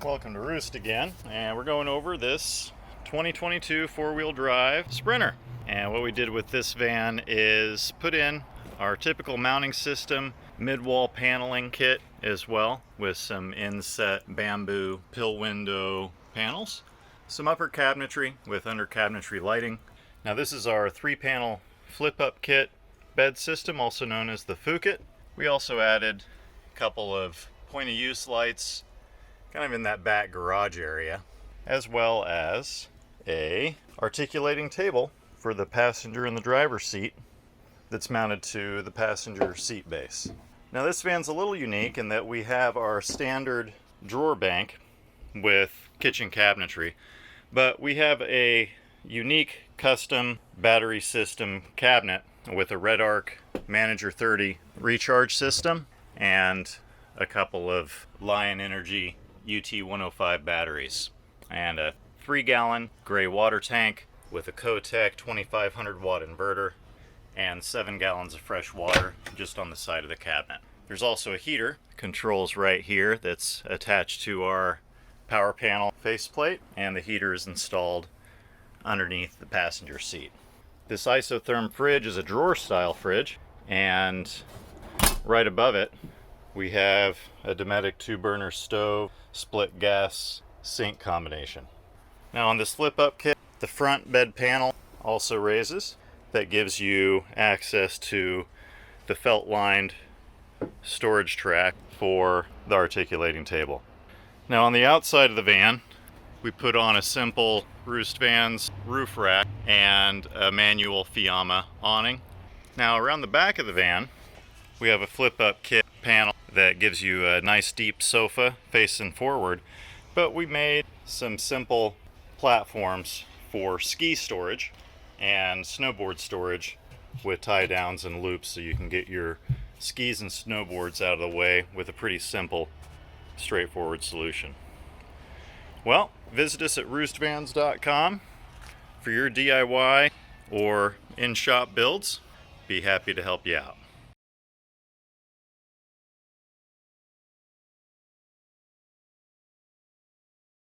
Welcome to Roost again, and we're going over this 2022 four-wheel drive Sprinter. And what we did with this van is put in our typical mounting system, mid-wall paneling kit as well, with some inset bamboo pill window panels, some upper cabinetry with under cabinetry lighting. Now this is our 3-panel flip-up kit bed system, also known as the Fukit. We also added a couple of point-of-use lights kind of in that back garage area, as well as a articulating table for the passenger in the driver's seat that's mounted to the passenger seat base. Now this van's a little unique in that we have our standard drawer bank with kitchen cabinetry, but we have a unique custom battery system cabinet with a Red Arc Manager 30 recharge system and a couple of Lion Energy UT105 batteries and a 3-gallon gray water tank with a Kotech 2500 watt inverter and 7 gallons of fresh water just on the side of the cabinet. There's also a heater controls right here that's attached to our power panel faceplate, and the heater is installed underneath the passenger seat. This Isotherm fridge is a drawer style fridge, and right above it we have a Dometic 2-burner stove, split gas sink combination. Now on this flip-up kit, the front bed panel also raises. That gives you access to the felt-lined storage track for the articulating table. Now on the outside of the van, we put on a simple Roost Vans roof rack and a manual Fiamma awning. Now around the back of the van, we have a flip-up kit panel that gives you a nice deep sofa facing forward, but we made some simple platforms for ski storage and snowboard storage with tie downs and loops, so you can get your skis and snowboards out of the way with a pretty simple, straightforward solution. Well, visit us at roostvans.com for your DIY or in-shop builds. Be happy to help you out.